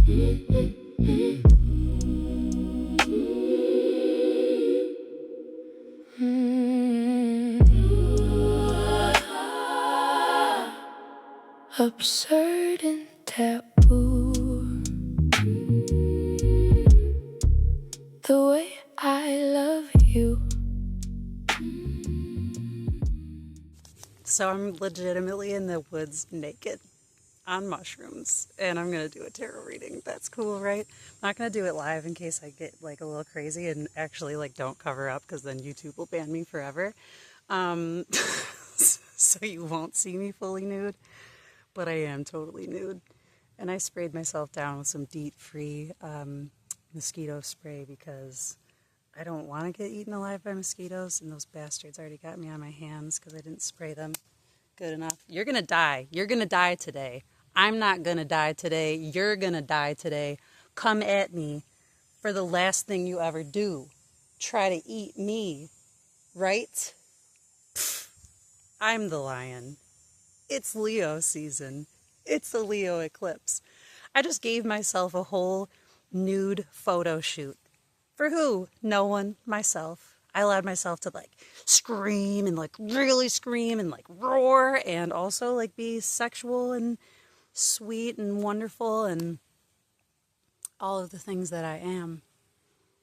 Absurd and taboo, the way I love you. So I'm legitimately in the woods naked on mushrooms, and I'm gonna do a tarot reading. That's cool, right? I'm not gonna do it live in case I get like a little crazy and actually like don't cover up, because then YouTube will ban me forever. So you won't see me fully nude, but I am totally nude. And I sprayed myself down with some DEET-free mosquito spray because I don't want to get eaten alive by mosquitoes, and those bastards already got me on my hands because I didn't spray them good enough. You're gonna die. You're gonna die today. I'm not gonna die today. You're gonna die today. Come at me for the last thing you ever do. Try to eat me, right? Pfft, I'm the lion. It's Leo season. It's the Leo eclipse. I just gave myself a whole nude photo shoot. For who? No one. Myself. I allowed myself to like scream and like really scream and like roar, and also like be sexual and sweet and wonderful and all of the things that I am.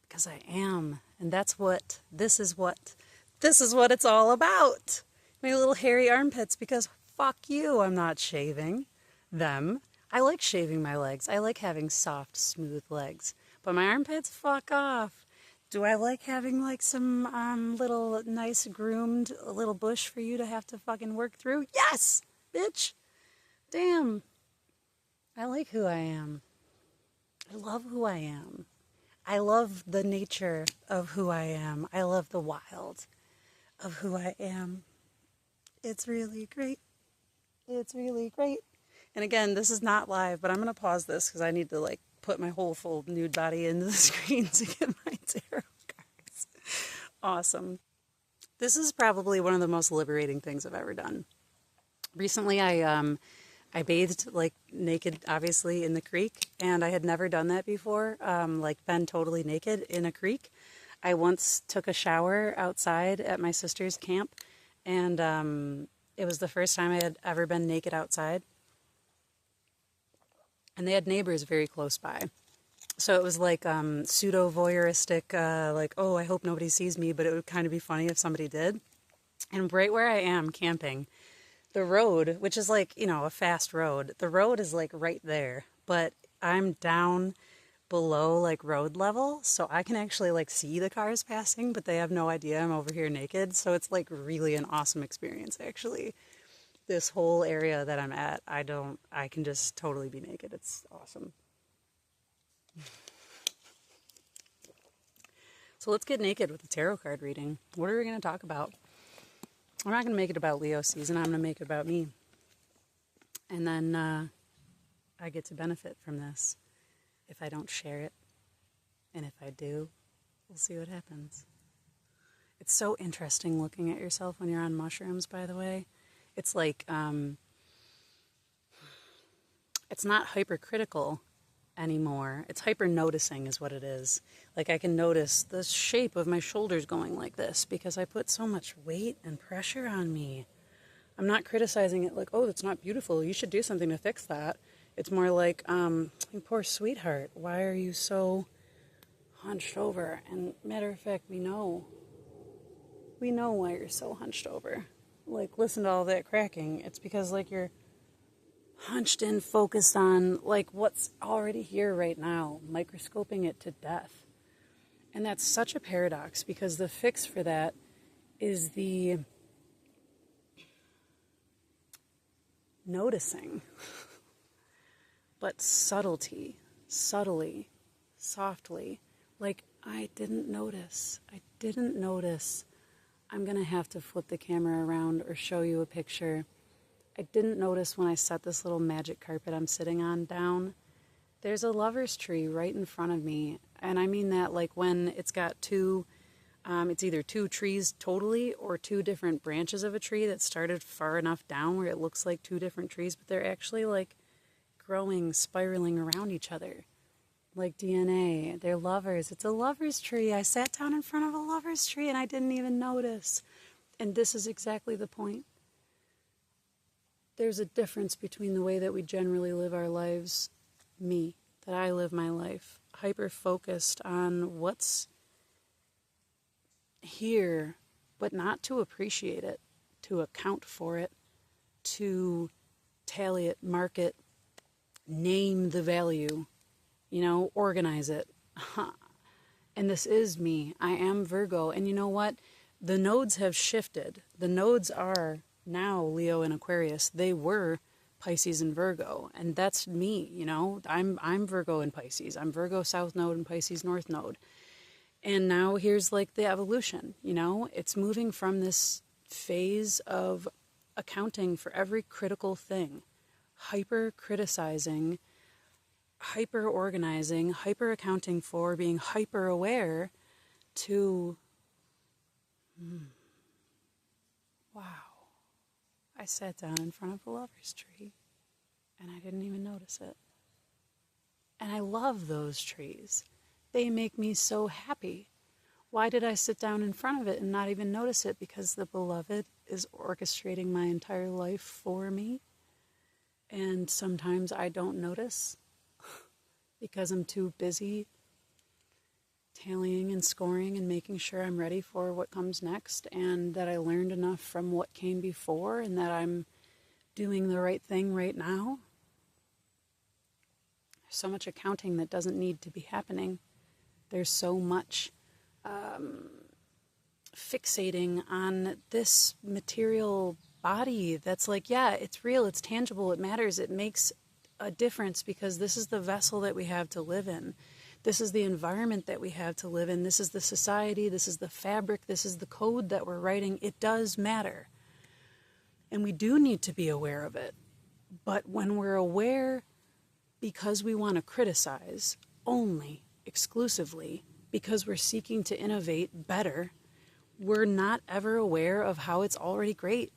Because I am. And that's what this is what it's all about. My little hairy armpits, because fuck you, I'm not shaving them. I like shaving my legs. I like having soft, smooth legs. But my armpits, fuck off. Do I like having like some little nice groomed little bush for you to have to fucking work through? Yes, bitch. Damn. I like who I am. I love who I am. I love the nature of who I am. I love the wild of who I am. It's really great. It's really great. And again, this is not live, but I'm going to pause this because I need to like put my whole full nude body into the screen to get my tarot cards. Awesome. This is probably one of the most liberating things I've ever done. Recently, I bathed like naked, obviously, in the creek, and I had never done that before, like been totally naked in a creek. I once took a shower outside at my sister's camp, and it was the first time I had ever been naked outside. And they had neighbors very close by. So it was like pseudo-voyeuristic, like, oh, I hope nobody sees me, but it would kind of be funny if somebody did. And right where I am camping, the road, which is like, you know, a fast road, the road is like right there, but I'm down below like road level, so I can actually like see the cars passing, but they have no idea I'm over here naked. So it's like really an awesome experience, actually. This whole area that I'm at, I can just totally be naked. It's awesome. So let's get naked with the tarot card reading. What are we going to talk about? I'm not going to make it about Leo season. I'm going to make it about me. And then I get to benefit from this if I don't share it. And if I do, we'll see what happens. It's so interesting looking at yourself when you're on mushrooms, by the way. It's like, it's not hypercritical anymore. It's hyper noticing is what it is. Like I can notice the shape of my shoulders going like this because I put so much weight and pressure on me. I'm not criticizing it like, oh, that's not beautiful. You should do something to fix that. It's more like, you poor sweetheart, why are you so hunched over? And matter of fact, we know why you're so hunched over. Like, listen to all that cracking. It's because like you're hunched in, focused on like what's already here right now, microscoping it to death. And that's such a paradox because the fix for that is the noticing, but subtly, softly. Like, I didn't notice. I'm going to have to flip the camera around or show you a picture. I didn't notice when I set this little magic carpet I'm sitting on down. There's a lover's tree right in front of me. And I mean that like when it's got it's either two trees totally or two different branches of a tree that started far enough down where it looks like two different trees, but they're actually like growing, spiraling around each other. Like DNA. They're lovers. It's a lover's tree. I sat down in front of a lover's tree and I didn't even notice. And this is exactly the point. There's a difference between the way that we generally live our lives, that I live my life, hyper-focused on what's here, but not to appreciate it, to account for it, to tally it, mark it, name the value, organize it. And this is me. I am Virgo. And you know what? The nodes have shifted. The nodes are now Leo and Aquarius. They were Pisces and Virgo. And that's me, I'm Virgo and Pisces. I'm Virgo South Node and Pisces North Node. And now here's like the evolution, It's moving from this phase of accounting for every critical thing, hyper-criticizing, hyper-organizing, hyper-accounting for, being hyper-aware, to, wow, I sat down in front of a lover's tree, and I didn't even notice it. And I love those trees. They make me so happy. Why did I sit down in front of it and not even notice it? Because the beloved is orchestrating my entire life for me. And sometimes I don't notice because I'm too busy tallying and scoring and making sure I'm ready for what comes next, and that I learned enough from what came before, and that I'm doing the right thing right now. There's so much accounting that doesn't need to be happening. There's so much fixating on this material body that's like, yeah, it's real, it's tangible, it matters, it makes a difference because this is the vessel that we have to live in. This is the environment that we have to live in. This is the society, this is the fabric, this is the code that we're writing. It does matter. And we do need to be aware of it. But when we're aware because we want to criticize only, exclusively, because we're seeking to innovate better, we're not ever aware of how it's already great,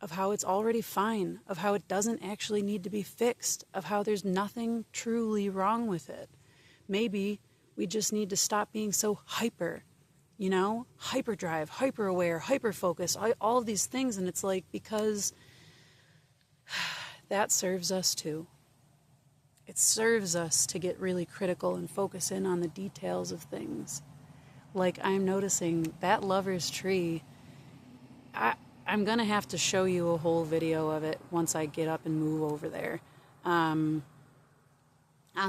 of how it's already fine, of how it doesn't actually need to be fixed, of how there's nothing truly wrong with it. Maybe we just need to stop being so hyperdrive, hyper-aware, hyper-focus, all of these things. And it's like, because that serves us too. It serves us to get really critical and focus in on the details of things. Like, I'm noticing that lover's tree, I'm going to have to show you a whole video of it once I get up and move over there. On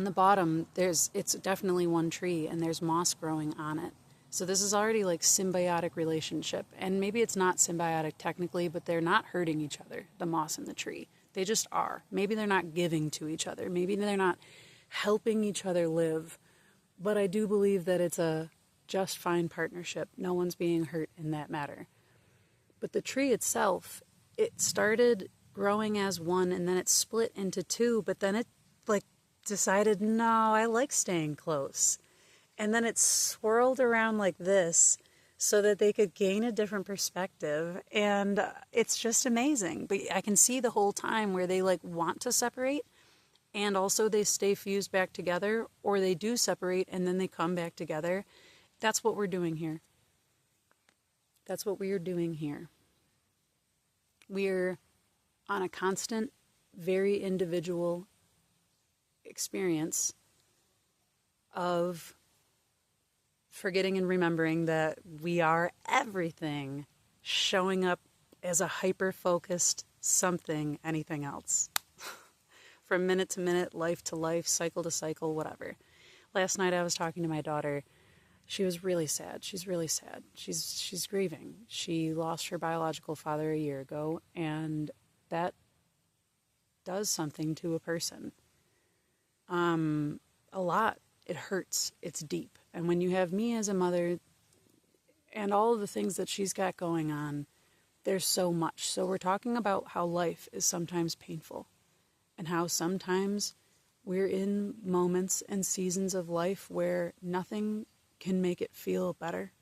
the bottom, it's definitely one tree, and there's moss growing on it. So this is already like symbiotic relationship. And maybe it's not symbiotic technically, but they're not hurting each other, the moss and the tree. They just are. Maybe they're not giving to each other. Maybe they're not helping each other live. But I do believe that it's a just fine partnership. No one's being hurt in that matter. But the tree itself, it started growing as one, and then it split into two, but then it decided, no, I like staying close. And then it swirled around like this so that they could gain a different perspective. And it's just amazing. But I can see the whole time where they want to separate, and also they stay fused back together, or they do separate and then they come back together. That's what we're doing here. That's what we are doing here. We're on a constant, very individual experience of forgetting and remembering that we are everything, showing up as a hyper-focused something, anything else. From minute to minute, life to life, cycle to cycle, whatever. Last night I was talking to my daughter. She was really sad. She's really sad. She's grieving. She lost her biological father a year ago, and that does something to a person. A lot. It hurts. It's deep. And when you have me as a mother and all of the things that she's got going on, there's so much. So we're talking about how life is sometimes painful, and how sometimes we're in moments and seasons of life where nothing can make it feel better.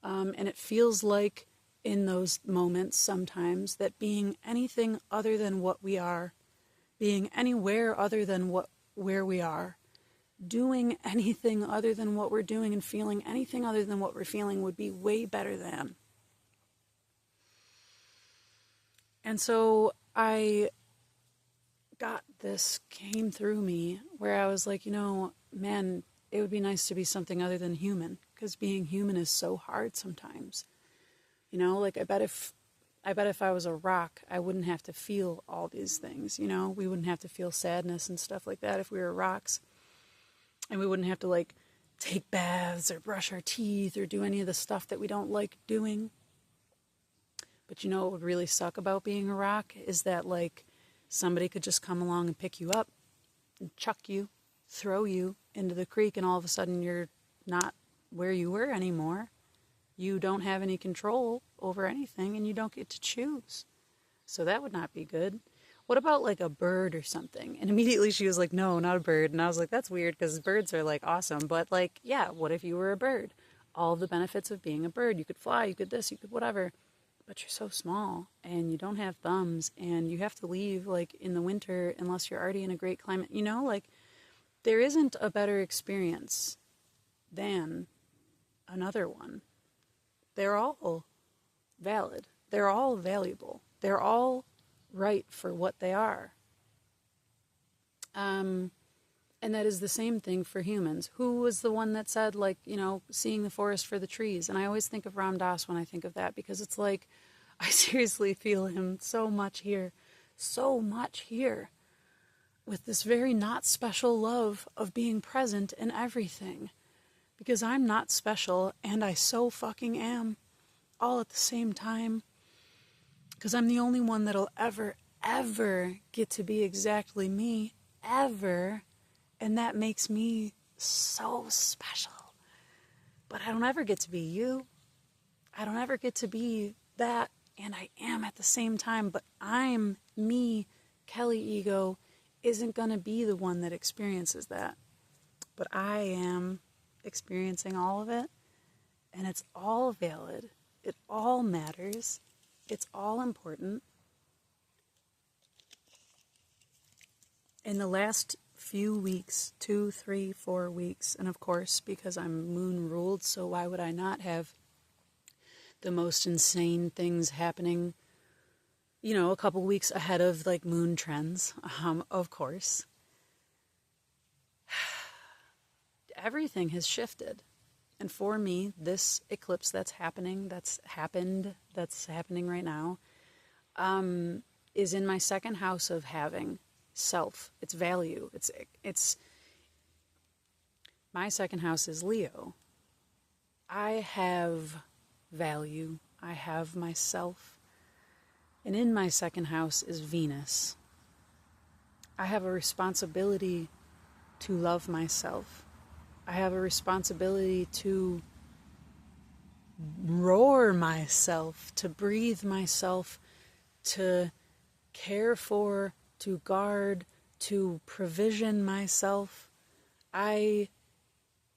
And it feels like in those moments sometimes that being anything other than what we are being anywhere other than where we are, doing anything other than what we're doing, and feeling anything other than what we're feeling would be way better than. And so this came through me where I was like, man, it would be nice to be something other than human, because being human is so hard sometimes. Like I bet if I was a rock, I wouldn't have to feel all these things, we wouldn't have to feel sadness and stuff like that if we were rocks. And we wouldn't have to like take baths or brush our teeth or do any of the stuff that we don't like doing. But what would really suck about being a rock is that like somebody could just come along and pick you up and chuck you, throw you into the creek, and all of a sudden you're not where you were anymore. You don't have any control over anything, and you don't get to choose. So that would not be good. What about like a bird or something? And immediately she was like, no, not a bird. And I was like, that's weird, because birds are like awesome. But like, yeah, what if you were a bird? All of the benefits of being a bird. You could fly, you could this, you could whatever. But you're so small, and you don't have thumbs, and you have to leave like in the winter unless you're already in a great climate. Like there isn't a better experience than another one. They're all valid. They're all valuable. They're all right for what they are. And that is the same thing for humans. Who was the one that said, like, seeing the forest for the trees? And I always think of Ram Dass when I think of that, because it's like, I seriously feel him so much here, with this very not special love of being present in everything. Because I'm not special, and I so fucking am, all at the same time. Because I'm the only one that'll ever get to be exactly me, ever. And that makes me so special. But I don't ever get to be you. I don't ever get to be that, and I am at the same time. But I'm me. Kelly ego isn't going to be the one that experiences that. But I am experiencing all of it, and it's all valid. It all matters. It's all important. In the last few weeks, 2, 3, 4 weeks, and of course, because I'm moon ruled, so why would I not have the most insane things happening, a couple weeks ahead of like moon trends, of course. Everything has shifted. And for me, this eclipse that's happening right now, is in my second house of having self. It's value. It's my second house is Leo. I have value. I have myself. And in my second house is Venus. I have a responsibility to love myself. I have a responsibility to roar myself, to breathe myself, to care for, to guard, to provision myself. I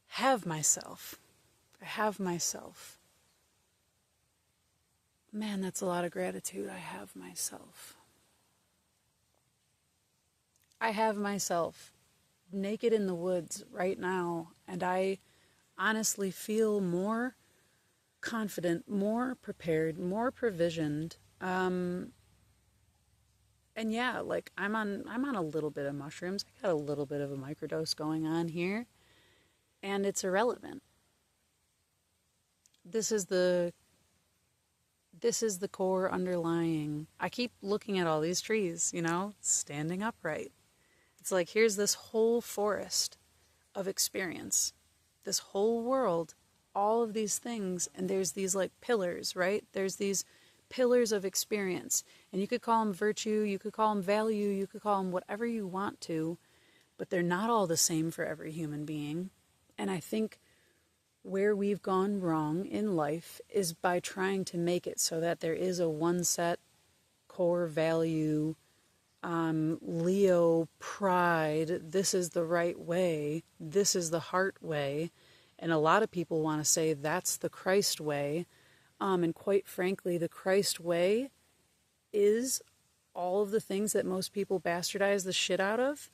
have myself. I have myself. Man, that's a lot of gratitude. I have myself. I have myself naked in the woods right now, and I honestly feel more confident, more prepared, more provisioned. And yeah, like I'm on a little bit of mushrooms. I got a little bit of a microdose going on here, and it's irrelevant. This is the core underlying. I keep looking at all these trees, standing upright. It's like, here's this whole forest of experience, this whole world, all of these things, and there's these like pillars, right? There's these pillars of experience, and you could call them virtue, you could call them value, you could call them whatever you want to, but they're not all the same for every human being. And I think where we've gone wrong in life is by trying to make it so that there is a one set core value, Leo pride, this is the right way, this is the heart way, and a lot of people want to say that's the Christ way, and quite frankly, the Christ way is all of the things that most people bastardize the shit out of,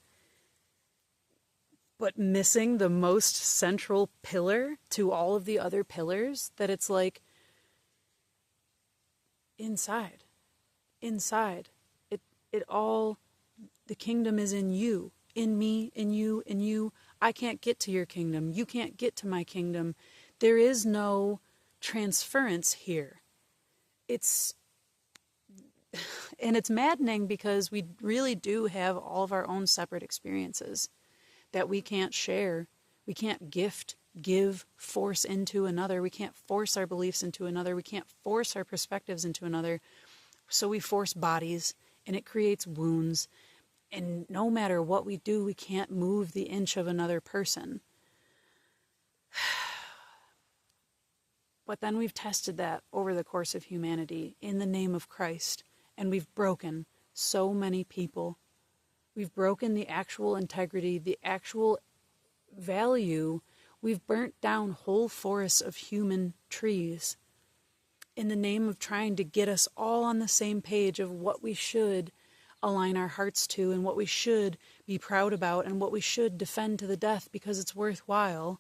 but missing the most central pillar to all of the other pillars, that it's like inside. It all, the kingdom is in you, in me, in you, in you. I can't get to your kingdom. You can't get to my kingdom. There is no transference here. And it's maddening because we really do have all of our own separate experiences that we can't share. We can't give, force into another. We can't force our beliefs into another. We can't force our perspectives into another. So we force bodies, and it creates wounds. And no matter what we do, we can't move the inch of another person. But then we've tested that over the course of humanity in the name of Christ, and we've broken so many people. We've broken the actual integrity, the actual value. We've burnt down whole forests of human trees in the name of trying to get us all on the same page of what we should align our hearts to and what we should be proud about and what we should defend to the death because it's worthwhile,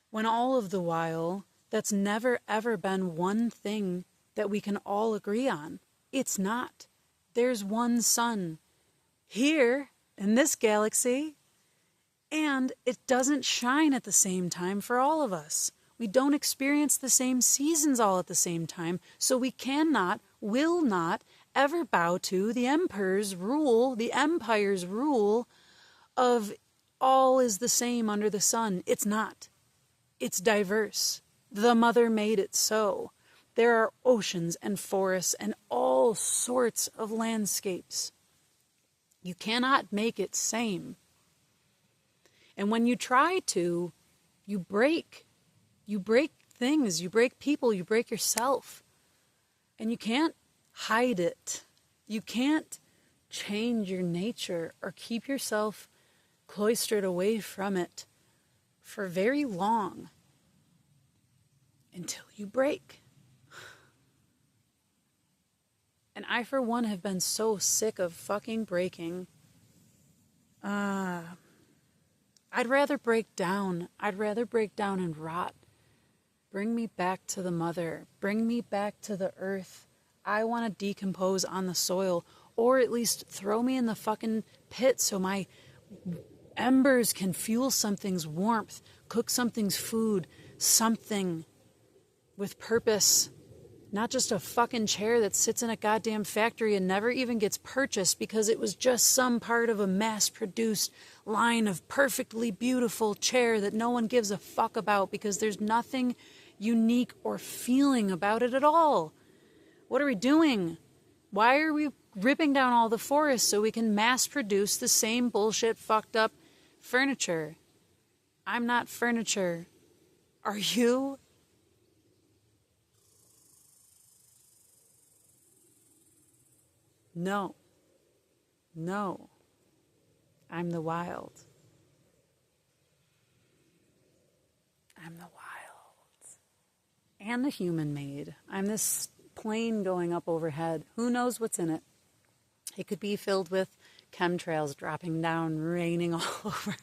when all of the while, that's never ever been one thing that we can all agree on. It's not. There's one sun here in this galaxy, and it doesn't shine at the same time for all of us. We don't experience the same seasons all at the same time, so we cannot, will not, ever bow to the empire's rule of all is the same under the sun. It's not. It's diverse. The mother made it so. There are oceans and forests and all sorts of landscapes. You cannot make it same. And when you try to, you break. You break things, you break people, you break yourself. And you can't hide it. You can't change your nature or keep yourself cloistered away from it for very long until you break. And I, for one, have been so sick of fucking breaking. I'd rather break down. I'd rather break down and rot. Bring me back to the mother. Bring me back to the earth. I want to decompose on the soil, or at least throw me in the fucking pit so my embers can fuel something's warmth, cook something's food, something with purpose. Not just a fucking chair that sits in a goddamn factory and never even gets purchased because it was just some part of a mass-produced line of perfectly beautiful chair that no one gives a fuck about because there's nothing unique or feeling about it at all. What are we doing? Why are we ripping down all the forests so we can mass-produce the same bullshit fucked up furniture? I'm not furniture. Are you? No. I'm the wild. I'm the wild. And the human made. I'm this plane going up overhead. Who knows what's in it? It could be filled with chemtrails dropping down, raining all over.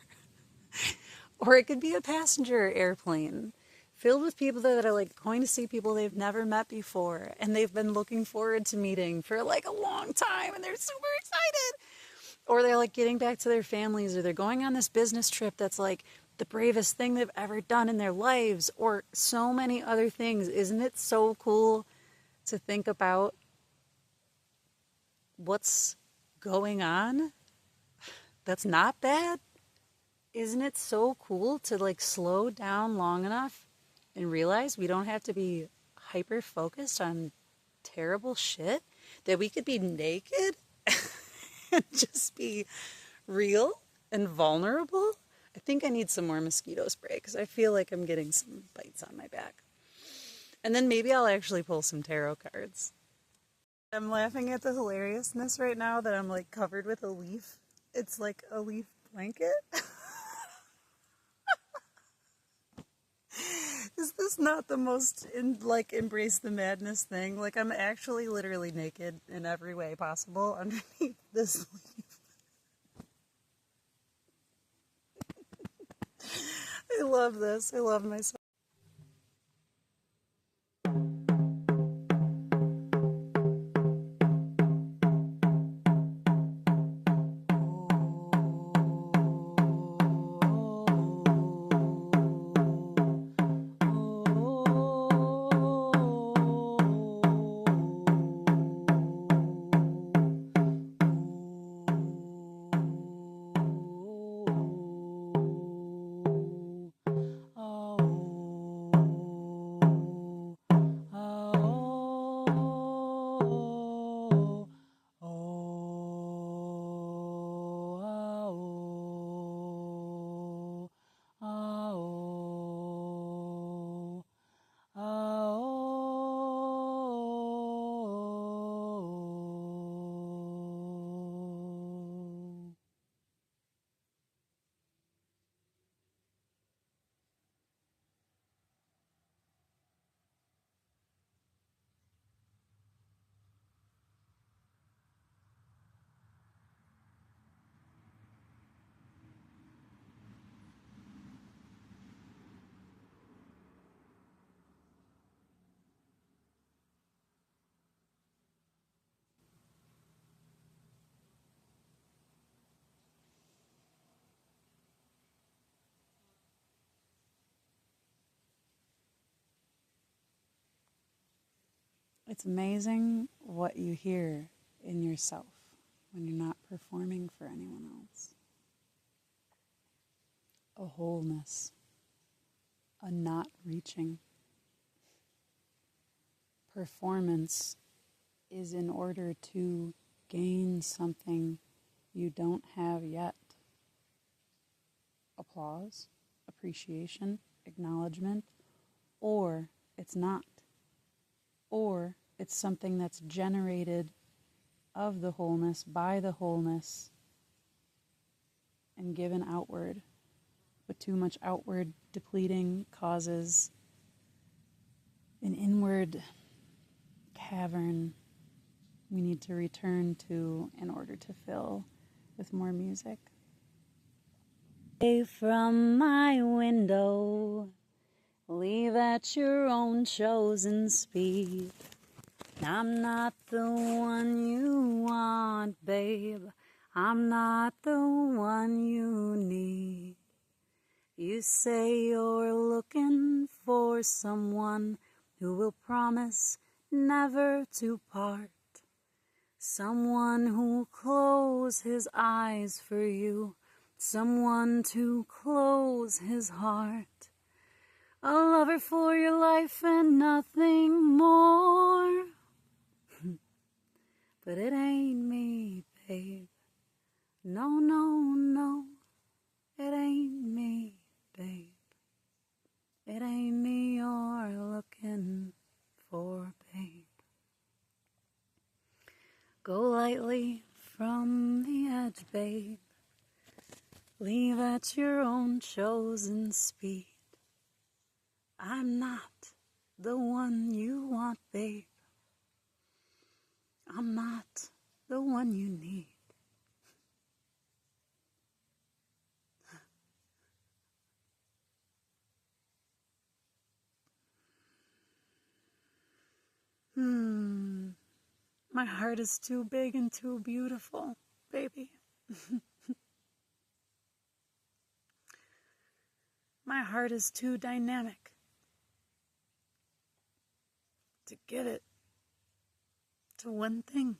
Or it could be a passenger airplane filled with people that are like going to see people they've never met before and they've been looking forward to meeting for like a long time and they're super excited. Or they're like getting back to their families, or they're going on this business trip that's like the bravest thing they've ever done in their lives, or so many other things. Isn't it so cool to think about what's going on that's not bad? Isn't it so cool to like slow down long enough and realize we don't have to be hyper focused on terrible shit, that we could be naked and just be real and vulnerable? I think I need some more mosquito spray because I feel like I'm getting some bites on my back. And then maybe I'll actually pull some tarot cards. I'm laughing at the hilariousness right now that I'm like covered with a leaf. It's like a leaf blanket. Is the is not the most embrace the madness thing. Like, I'm actually literally naked in every way possible underneath this leaf. I love this. I love myself. It's amazing what you hear in yourself when you're not performing for anyone else. A wholeness, a not reaching. Performance is in order to gain something you don't have yet. Applause, appreciation, acknowledgement, or it's not. Or it's something that's generated of the wholeness, by the wholeness, and given outward. But too much outward depleting causes an inward cavern we need to return to in order to fill with more music. Away from my window, leave at your own chosen speed. I'm not the one you want, babe. I'm not the one you need. You say you're looking for someone who will promise never to part. Someone who'll close his eyes for you. Someone to close his heart. A lover for your life and nothing more. But it ain't me, babe. No, no, no. It ain't me, babe. It ain't me you're looking for, babe. Go lightly from the edge, babe. Leave at your own chosen speed. I'm not the one you want, babe. I'm not the one you need. My heart is too big and too beautiful, baby. My heart is too dynamic to get it to one thing.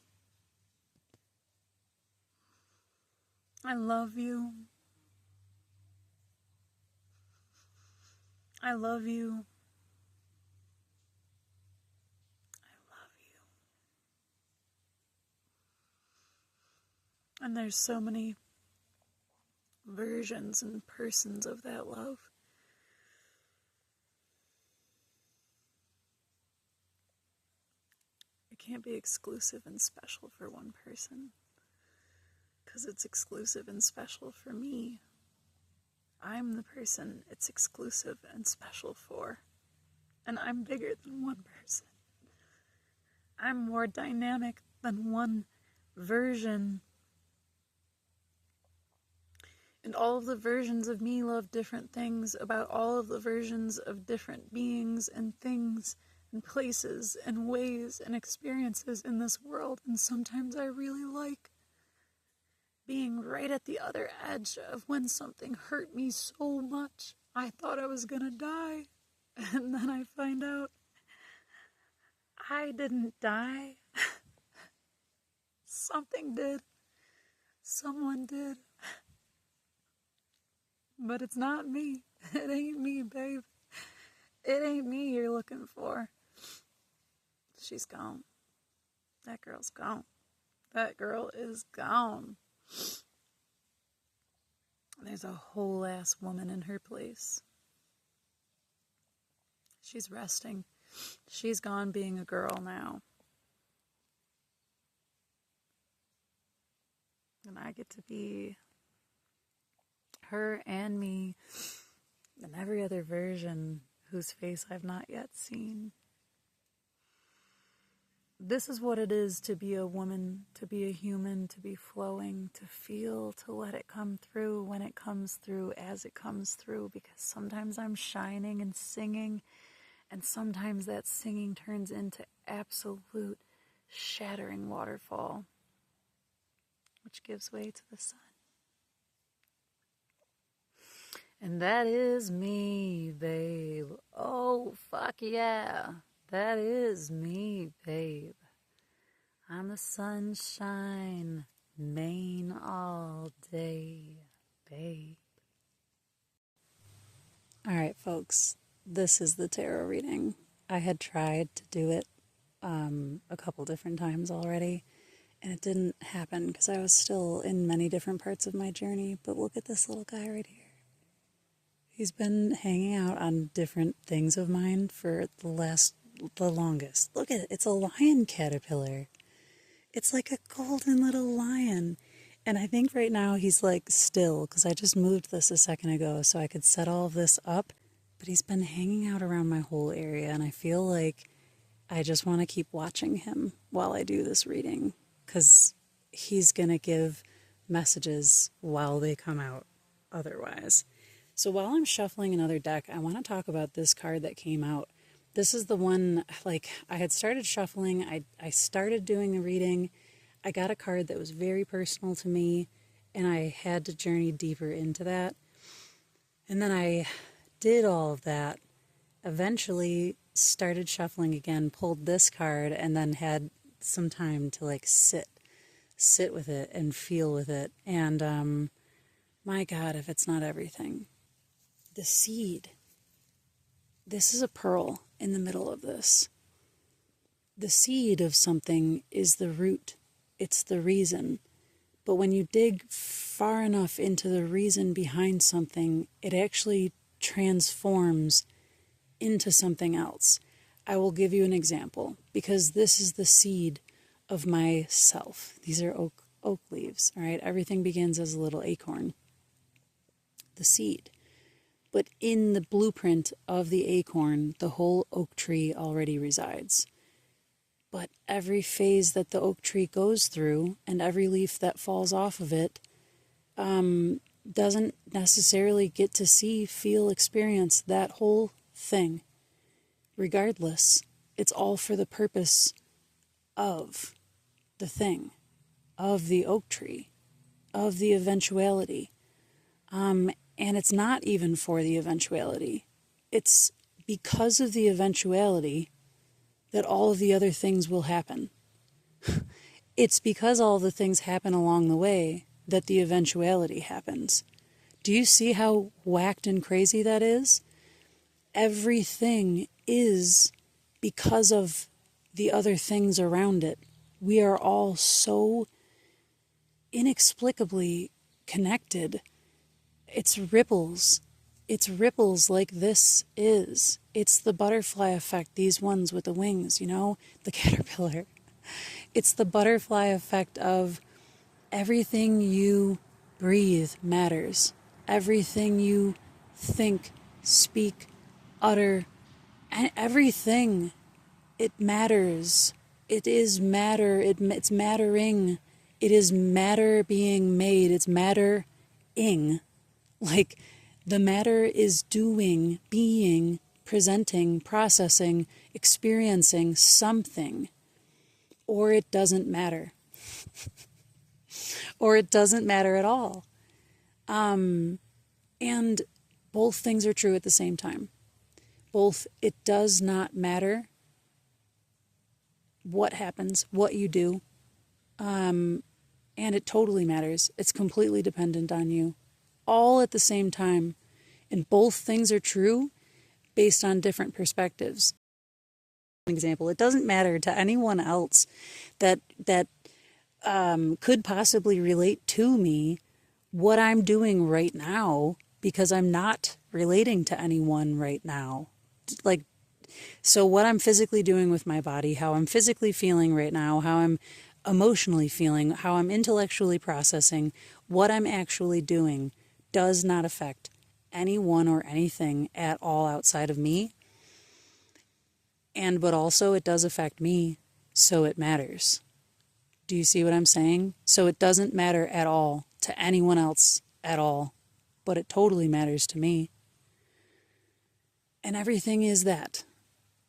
I love you. I love you. I love you. And there's so many versions and persons of that love. It can't be exclusive and special for one person, because it's exclusive and special for me. I'm the person it's exclusive and special for. and I'm bigger than one person. I'm more dynamic than one version. And all of the versions of me love different things about all of the versions of different beings and things and places and ways and experiences in this world. And sometimes I really like being right at the other edge of when something hurt me so much I thought I was gonna die. And then I find out I didn't die. Something did. Someone did. But it's not me. It ain't me, babe. It ain't me you're looking for. She's gone. That girl's gone. That girl is gone. There's a whole ass woman in her place. She's resting. She's gone being a girl now. And I get to be her and me and every other version whose face I've not yet seen. This is what it is to be a woman, to be a human, to be flowing, to feel, to let it come through when it comes through, as it comes through, because sometimes I'm shining and singing, and sometimes that singing turns into absolute shattering waterfall, which gives way to the sun. And that is me, babe. Oh, fuck yeah. That is me, babe. I'm the sunshine, main all day, babe. All right, folks. This is the tarot reading. I had tried to do it a couple different times already, and it didn't happen because I was still in many different parts of my journey. But look at this little guy right here. He's been hanging out on different things of mine for the longest. Look at it. It's a lion caterpillar. It's like a golden little lion. And I think right now he's like still, because I just moved this a second ago so I could set all of this up. But he's been hanging out around my whole area, and I feel like I just want to keep watching him while I do this reading, because he's going to give messages while they come out otherwise. So while I'm shuffling another deck, I want to talk about this card that came out. This is the one, like, I had started shuffling. I started doing a reading. I got a card that was very personal to me, and I had to journey deeper into that. And then I did all of that, eventually started shuffling again, pulled this card, and then had some time to, like, sit with it and feel with it. And, my God, if it's not everything. The seed. This is a pearl in the middle of this. The seed of something is the root. It's the reason. But when you dig far enough into the reason behind something, it actually transforms into something else. I will give you an example, because this is the seed of myself. These are oak leaves, all right? Everything begins as a little acorn. The seed. But in the blueprint of the acorn, the whole oak tree already resides. But every phase that the oak tree goes through, and every leaf that falls off of it, doesn't necessarily get to see, feel, experience that whole thing. Regardless, it's all for the purpose of the thing, of the oak tree, of the eventuality. And it's not even for the eventuality. It's because of the eventuality that all of the other things will happen. It's because all the things happen along the way that the eventuality happens. Do you see how whacked and crazy that is? Everything is because of the other things around it. We are all so inexplicably connected. It's ripples. It's ripples like this is. It's the butterfly effect, these ones with the wings, you know, the caterpillar. It's the butterfly effect of everything you breathe matters. Everything you think, speak, utter, And everything, it matters. It is matter. It's mattering. It is matter being made. It's matter-ing. Like, the matter is doing, being, presenting, processing, experiencing something. Or it doesn't matter. Or it doesn't matter at all. And both things are true at the same time. Both, it does not matter what happens, what you do, and it totally matters. It's completely dependent on you, all at the same time. And both things are true based on different perspectives. An example, it doesn't matter to anyone else that could possibly relate to me what I'm doing right now, because I'm not relating to anyone right now. Like, so what I'm physically doing with my body, how I'm physically feeling right now, how I'm emotionally feeling, how I'm intellectually processing, what I'm actually doing does not affect anyone or anything at all outside of me. But also it does affect me, so it matters. Do you see what I'm saying? So it doesn't matter at all to anyone else at all, but it totally matters to me. And everything is that.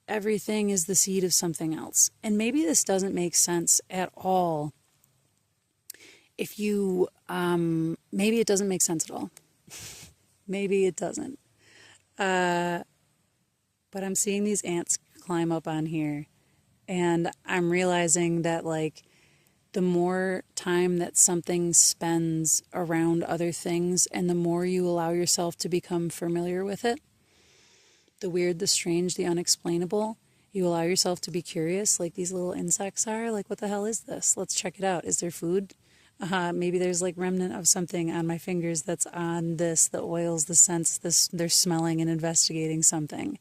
Everything is the seed of something else. And maybe this doesn't make sense at all. If you, maybe it doesn't make sense at all. Maybe it doesn't. But I'm seeing these ants climb up on here. And I'm realizing that, like, the more time that something spends around other things and the more you allow yourself to become familiar with it, the weird, the strange, the unexplainable, you allow yourself to be curious, like these little insects are. Like, what the hell is this? Let's check it out. Is there food? Maybe there's like remnant of something on my fingers that's on this, the oils, the scents, this, they're smelling and investigating something.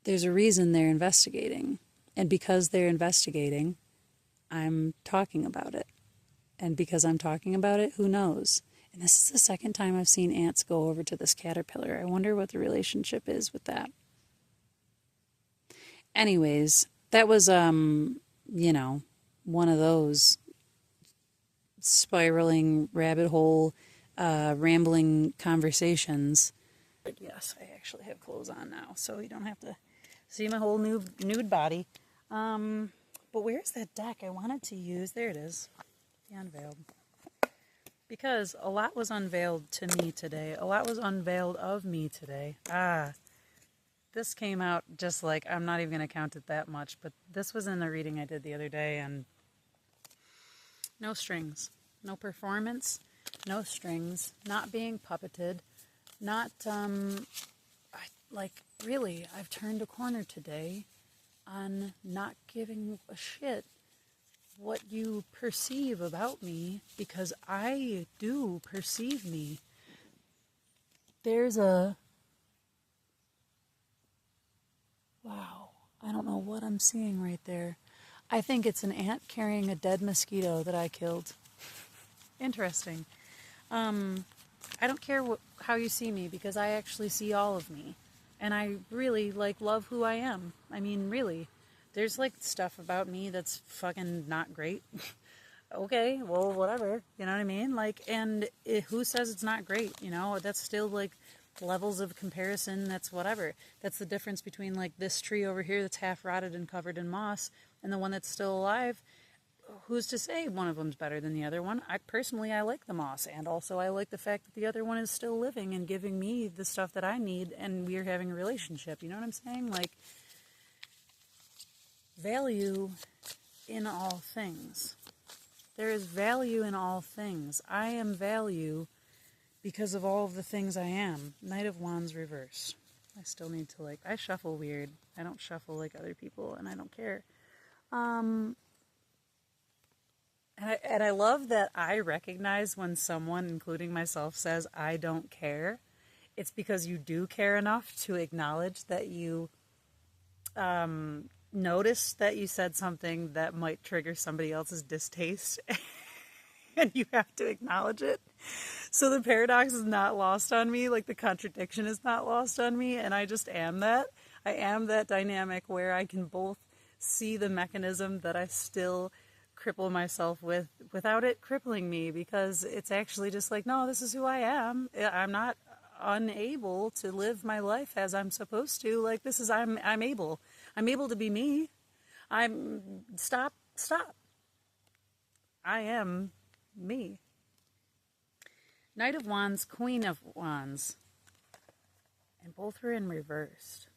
There's a reason they're investigating. And because they're investigating, I'm talking about it. And because I'm talking about it, who knows? And this is the second time I've seen ants go over to this caterpillar. I wonder what the relationship is with that. Anyways, that was, one of those spiraling rabbit hole, rambling conversations. But yes, I actually have clothes on now, so you don't have to see my whole nude body. But where's that deck I wanted to use? There it is, the Unveiled. Because a lot was unveiled to me today. A lot was unveiled of me today. This came out just like, I'm not even going to count it that much, but this was in the reading I did the other day, and no strings, no performance, no strings, not being puppeted, not, really, I've turned a corner today on not giving a shit what you perceive about me, because I do perceive me. There's a... Wow, I don't know what I'm seeing right there. I think it's an ant carrying a dead mosquito that I killed. Interesting. I don't care how you see me, because I actually see all of me. And I really, love who I am. I mean, really. There's, stuff about me that's fucking not great. Okay, well, whatever. You know what I mean? Who says it's not great? That's still, levels of comparison. That's whatever. That's the difference between, this tree over here that's half rotted and covered in moss and the one that's still alive. Who's to say one of them's better than the other one? I like the moss, and also I like the fact that the other one is still living and giving me the stuff that I need, and we're having a relationship. You know what I'm saying? Value in all things. There is value in all things. I am value because of all of the things I am. Knight of Wands reverse. I still need to I shuffle weird. I don't shuffle like other people, and I don't care. And I love that I recognize when someone, including myself, says, I don't care. It's because you do care enough to acknowledge that you notice that you said something that might trigger somebody else's distaste. and you have to acknowledge it. So the paradox is not lost on me, like the contradiction is not lost on me, and I just am that. I am that dynamic where I can both see the mechanism that I still cripple myself with without it crippling me, because it's actually just like, no, this is who I am. I'm not unable to live my life as I'm supposed to. Like, this is, I'm able to be me. Stop. I am me. Knight of Wands, Queen of Wands. And both are in reversed.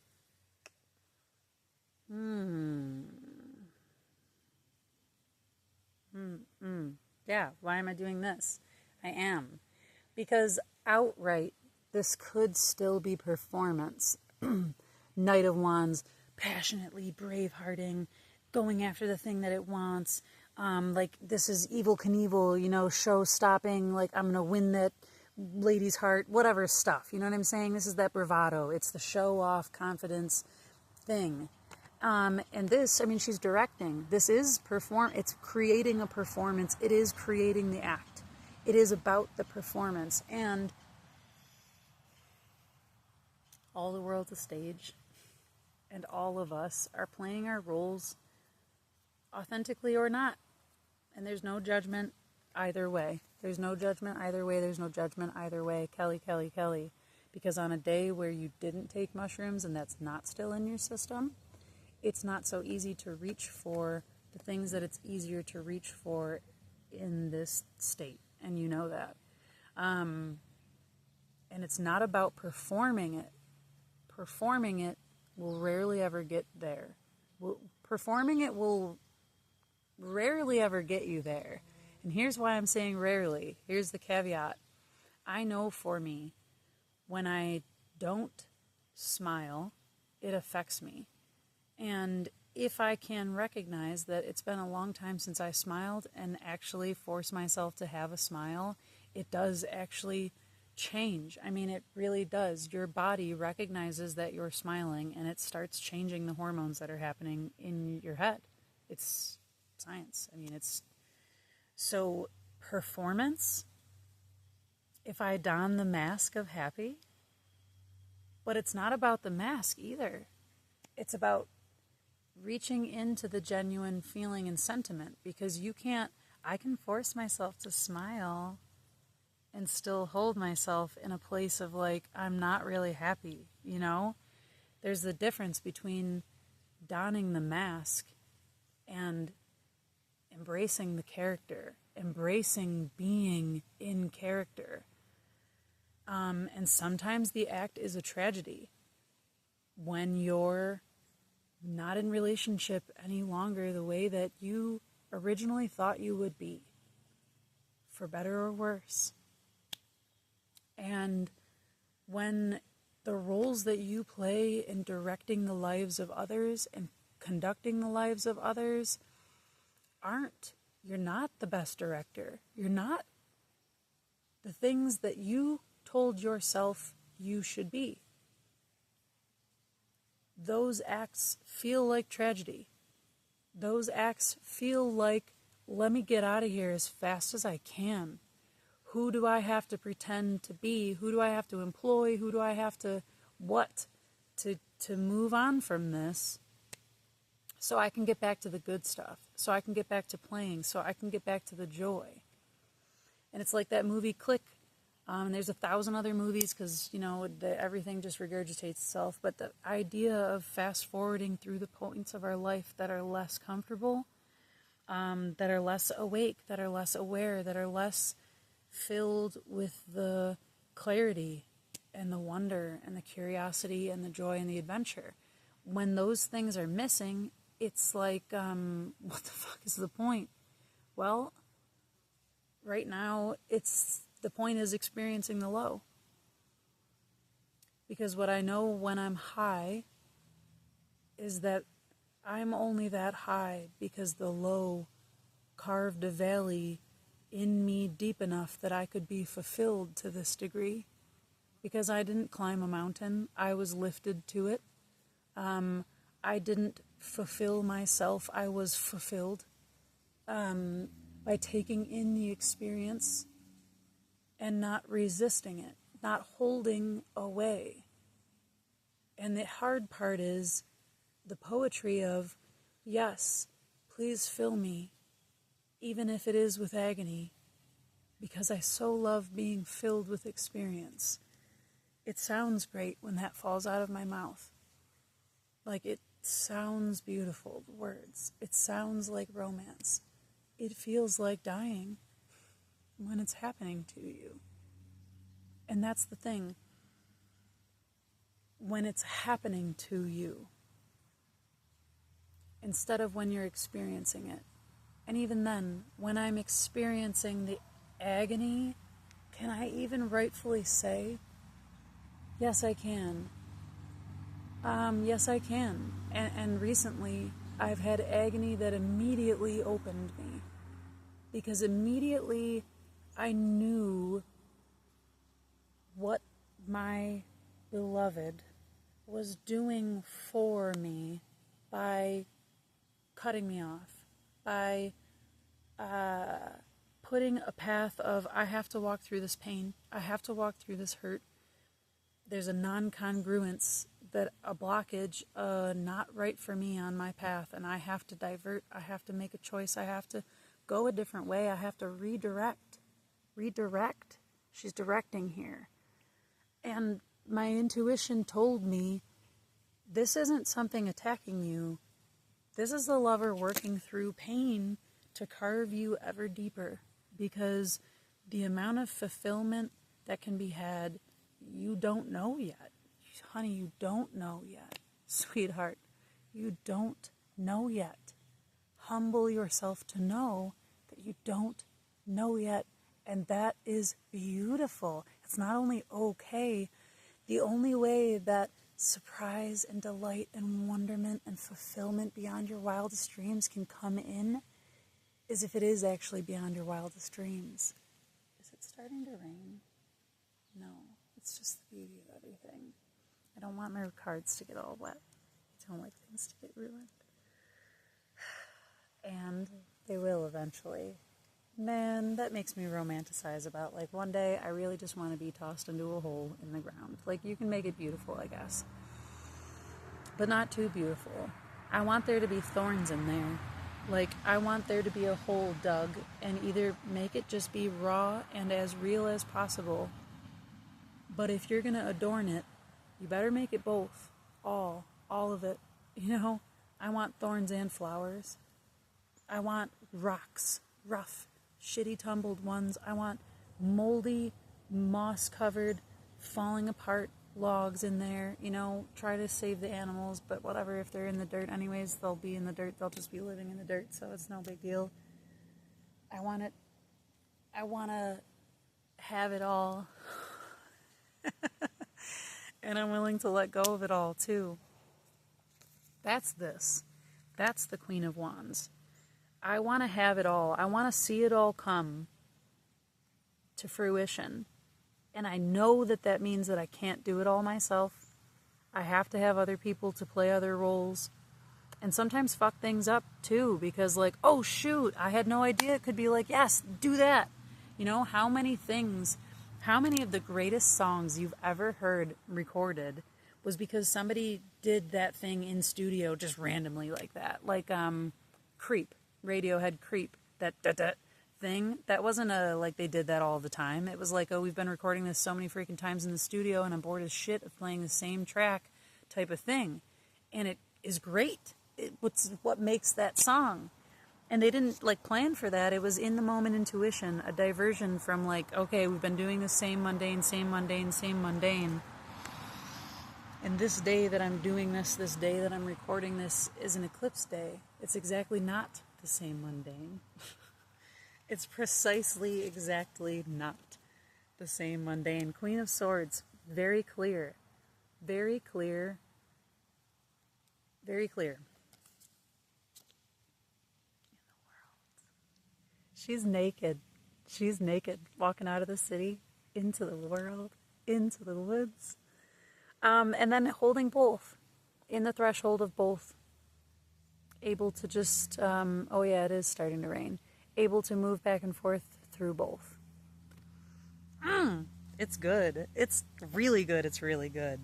Yeah, why am I doing this? I am. Because outright, this could still be performance. Knight of Wands, passionately bravehearting, going after the thing that it wants. Like, this is Evel Knievel, show stopping, like, I'm going to win that lady's heart, whatever stuff. You know what I'm saying? This is that bravado. It's the show-off confidence thing. And this, she's directing. This is it's creating a performance. It is creating the act. It is about the performance. And all the world's a stage. And all of us are playing our roles authentically or not. And there's no judgment either way. There's no judgment either way. There's no judgment either way. Kelly. Because on a day where you didn't take mushrooms and that's not still in your system, it's not so easy to reach for the things that it's easier to reach for in this state. And you know that. And it's not about performing it. Performing it will rarely ever get there. Performing it will rarely ever get you there. And here's why I'm saying rarely. Here's the caveat. I know for me, when I don't smile, it affects me. And if I can recognize that it's been a long time since I smiled and actually force myself to have a smile, it does actually change. It really does. Your body recognizes that you're smiling and it starts changing the hormones that are happening in your head. It's science. It's so performance. If I don the mask of happy, but it's not about the mask either. It's about reaching into the genuine feeling and sentiment, because I can force myself to smile and still hold myself in a place of like, I'm not really happy, There's the difference between donning the mask and embracing the character, embracing being in character. And sometimes the act is a tragedy. When you're not in relationship any longer the way that you originally thought you would be, for better or worse. And when the roles that you play in directing the lives of others and conducting the lives of others you're not the best director. You're not the things that you told yourself you should be. Those acts feel like tragedy. Those acts feel like, let me get out of here as fast as I can. Who do I have to pretend to be? Who do I have to employ? Who do I have to to move on from this, so I can get back to the good stuff, so I can get back to playing, so I can get back to the joy. And it's like that movie Click. And there's 1,000 other movies, because, everything just regurgitates itself. But the idea of fast forwarding through the points of our life that are less comfortable, that are less awake, that are less aware, that are less filled with the clarity and the wonder and the curiosity and the joy and the adventure. When those things are missing, it's like, what the fuck is the point? Well, right now, the point is experiencing the low. Because what I know when I'm high is that I'm only that high because the low carved a valley in me deep enough that I could be fulfilled to this degree. Because I didn't climb a mountain, I was lifted to it. I didn't fulfill myself, I was fulfilled by by taking in the experience and not resisting it, not holding away. And the hard part is the poetry of, yes, please fill me, even if it is with agony, because I so love being filled with experience. It sounds great when that falls out of my mouth. Like, it sounds beautiful, the words. It sounds like romance. It feels like dying when it's happening to you. And that's the thing. When it's happening to you, instead of when you're experiencing it. And even then, when I'm experiencing the agony, can I even rightfully say, yes, I can. Yes, I can. And recently, I've had agony that immediately opened me. Because immediately, I knew what my beloved was doing for me by cutting me off, by putting a path of, I have to walk through this pain, I have to walk through this hurt. There's a non-congruence, that a blockage, not right for me on my path, and I have to divert, I have to make a choice, I have to go a different way, I have to redirect. She's directing here. And my intuition told me, this isn't something attacking you. This is the lover working through pain to carve you ever deeper. Because the amount of fulfillment that can be had, you don't know yet. Honey, you don't know yet. Sweetheart, you don't know yet. Humble yourself to know that you don't know yet. And that is beautiful. It's not only okay. The only way that surprise and delight and wonderment and fulfillment beyond your wildest dreams can come in is if it is actually beyond your wildest dreams. Is it starting to rain? No, it's just the beauty of everything. I don't want my cards to get all wet. I don't like things to get ruined. And they will eventually. Man, that makes me romanticize about, like, one day I really just want to be tossed into a hole in the ground. Like, you can make it beautiful, I guess. But not too beautiful. I want there to be thorns in there. Like, I want there to be a hole dug, and either make it just be raw and as real as possible. But if you're going to adorn it, you better make it both. All of it. You know, I want thorns and flowers. I want rocks, rough, shitty tumbled ones. I want moldy, moss-covered, falling apart logs in there. You know, try to save the animals, but whatever, if they're in the dirt anyways, they'll be in the dirt. They'll just be living in the dirt, so it's no big deal. I want to have it all. And I'm willing to let go of it all, too. That's this. That's the Queen of Wands. I want to have it all. I want to see it all come to fruition. And I know that that means that I can't do it all myself. I have to have other people to play other roles. And sometimes fuck things up, too. Because, like, oh, shoot, I had no idea. It could be like, yes, do that. You know, how many of the greatest songs you've ever heard recorded was because somebody did that thing in studio just randomly like that. Like, Creep. Radiohead Creep, that thing, that wasn't like they did that all the time. It was like, oh, we've been recording this so many freaking times in the studio and I'm bored as shit of playing the same track type of thing. And it is great. What's what makes that song. And they didn't like plan for that. It was in the moment intuition, a diversion from like, okay, we've been doing the same mundane. And this day that I'm doing this day that I'm recording this is an eclipse day. It's exactly not the same mundane. It's precisely, exactly not the same mundane. Queen of Swords, very clear. Very clear. Very clear. She's naked. She's naked, walking out of the city, into the world, into the woods. And then holding both, in the threshold of both. Able to just, oh yeah, it is starting to rain. able to move back and forth through both. It's good. It's really good. It's really good.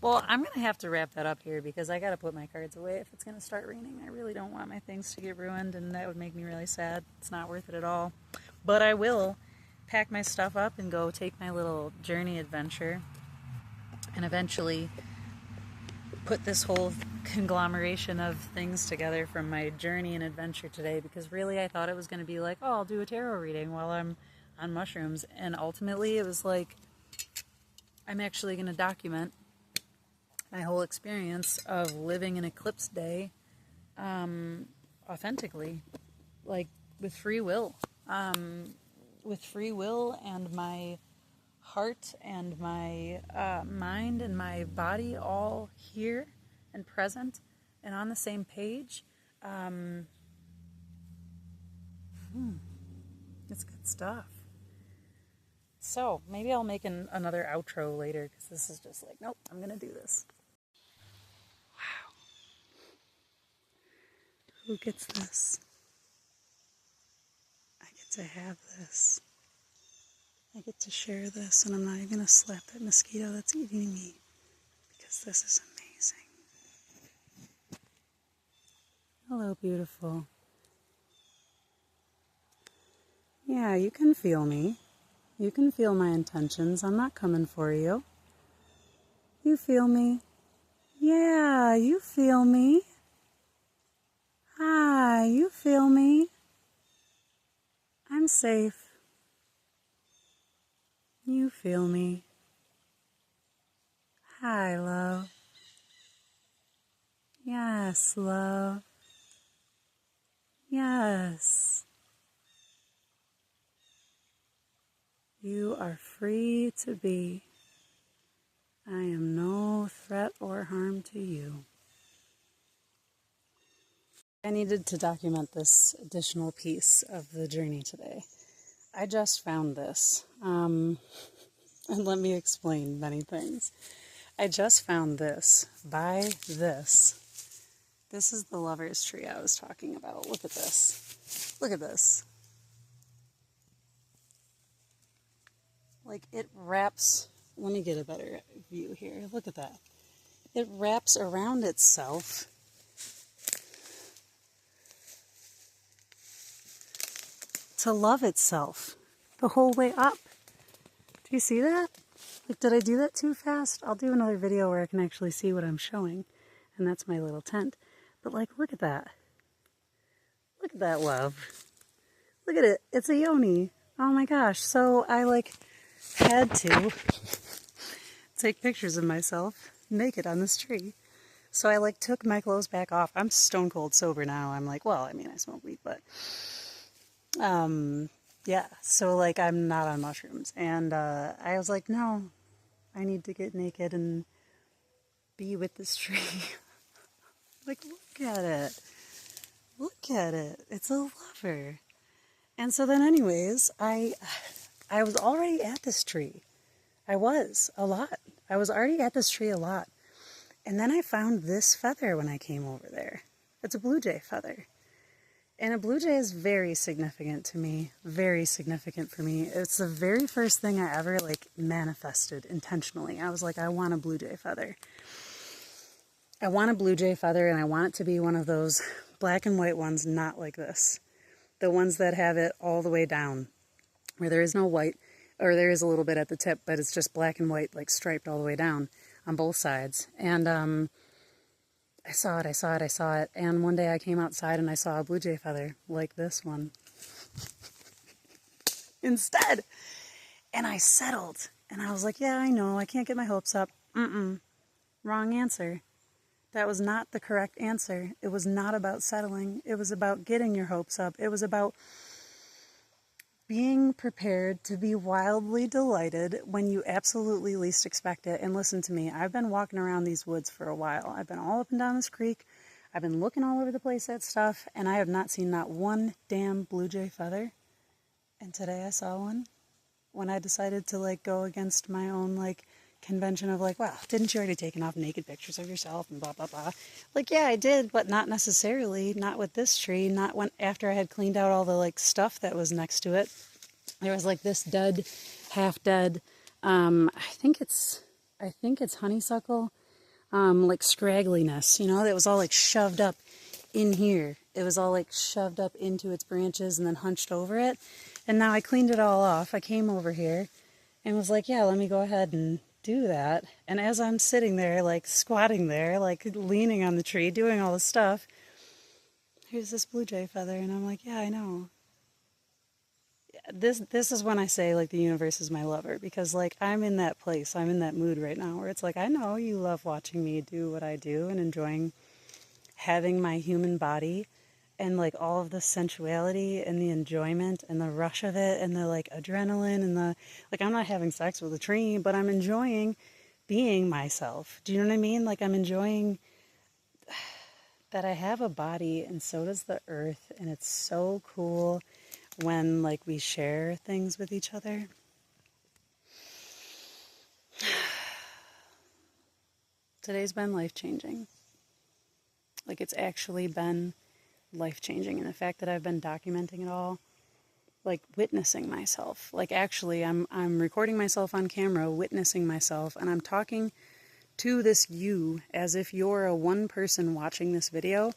Well, I'm going to have to wrap that up here because I got to put my cards away if it's going to start raining. I really don't want my things to get ruined, and that would make me really sad. It's not worth it at all. But I will pack my stuff up and go take my little journey adventure and eventually put this whole conglomeration of things together from my journey and adventure today, because really I thought it was going to be like, oh, I'll do a tarot reading while I'm on mushrooms, and ultimately it was like I'm actually going to document my whole experience of living an eclipse day authentically, like with free will and my heart and my mind and my body all here and present and on the same page. It's good stuff. So maybe I'll make another outro later, because this is just like, nope, I'm going to do this. Wow. Who gets this? I get to have this. I get to share this, and I'm not even going to slap that mosquito that's eating me, because this is amazing. Hello, beautiful. Yeah, you can feel me. You can feel my intentions. I'm not coming for you. You feel me? Yeah, you feel me. Hi, you feel me? I'm safe. You feel me. Hi, love. Yes, love. Yes. You are free to be. I am no threat or harm to you. I needed to document this additional piece of the journey today. I just found this, and let me explain many things. I just found this by this. This is the lover's tree I was talking about. Look at this. Look at this. Like, it wraps, let me get a better view here. Look at that. It wraps around itself to love itself the whole way up. Do you see that? Like, did I do that too fast? I'll do another video where I can actually see what I'm showing. And that's my little tent. But like, look at that. Look at that love. Look at it. It's a yoni. Oh my gosh. So I like had to take pictures of myself naked on this tree. So I like took my clothes back off. I'm stone cold sober now. I'm like, well, I mean, I smoke weed, but yeah. So like, I'm not on mushrooms. And I was like, no, I need to get naked and be with this tree. Like, look at it. Look at it. It's a lover. And so then anyways, I was already at this tree. I was a lot. I was already at this tree a lot. And then I found this feather when I came over there. It's a blue jay feather. And a blue jay is very significant to me. Very significant for me. It's the very first thing I ever like manifested intentionally. I was like, I want a blue jay feather. I want a blue jay feather, and I want it to be one of those black and white ones, not like this. The ones that have it all the way down, where there is no white, or there is a little bit at the tip, but it's just black and white, like striped all the way down on both sides. And I saw it. And one day I came outside and I saw a blue jay feather like this one instead. And I settled. And I was like, yeah, I know. I can't get my hopes up. Wrong answer. That was not the correct answer. It was not about settling. It was about getting your hopes up. It was about being prepared to be wildly delighted when you absolutely least expect it. And listen to me, I've been walking around these woods for a while. I've been all up and down this creek. I've been looking all over the place at stuff, and I have not seen not one damn blue jay feather. And today I saw one when I decided to like go against my own like convention of like, well, didn't you already take enough naked pictures of yourself and blah, blah, blah. Like, yeah, I did, but not necessarily, not with this tree, not when, after I had cleaned out all the like stuff that was next to it. There was like this dead, half dead, I think it's honeysuckle, like scraggliness, you know, that was all like shoved up in here. It was all like shoved up into its branches and then hunched over it. And now I cleaned it all off. I came over here and was like, yeah, let me go ahead and do that. And as I'm sitting there, like squatting there, like leaning on the tree, doing all this stuff, here's this blue jay feather. And I'm like, yeah, I know. This is when I say like the universe is my lover, because like I'm in that place, I'm in that mood right now where it's like, I know you love watching me do what I do and enjoying having my human body and like all of the sensuality and the enjoyment and the rush of it and the like adrenaline and the like. I'm not having sex with a tree, but I'm enjoying being myself. Do you know what I mean? Like I'm enjoying that I have a body and so does the earth, and it's so cool when like we share things with each other. Today's been life-changing. Like it's actually been life-changing, and the fact that I've been documenting it all, like witnessing myself. Like actually I'm recording myself on camera, witnessing myself, and I'm talking to this you as if you're a one person watching this video.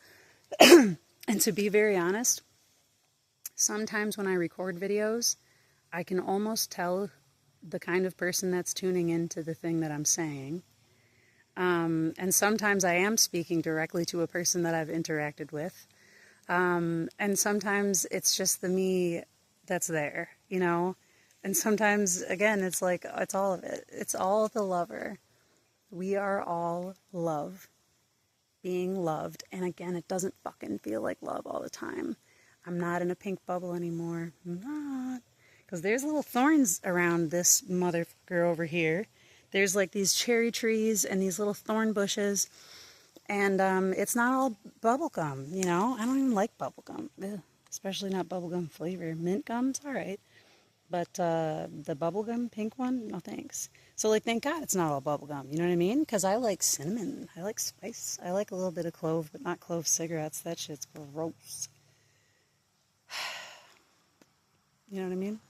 And to be very honest, sometimes when I record videos, I can almost tell the kind of person that's tuning into the thing that I'm saying. And sometimes I am speaking directly to a person that I've interacted with. And sometimes it's just the me that's there, you know? And sometimes, again, it's like, it's all of it. It's all the lover. We are all love. Being loved. And again, it doesn't fucking feel like love all the time. I'm not in a pink bubble anymore. I'm not. Because there's little thorns around this motherfucker over here. There's like these cherry trees and these little thorn bushes. And it's not all bubblegum, you know? I don't even like bubblegum. Especially not bubblegum flavor. Mint gum's alright. But the bubblegum pink one, no thanks. So like, thank God it's not all bubblegum, you know what I mean? Because I like cinnamon. I like spice. I like a little bit of clove, but not clove cigarettes. That shit's gross. You know what I mean?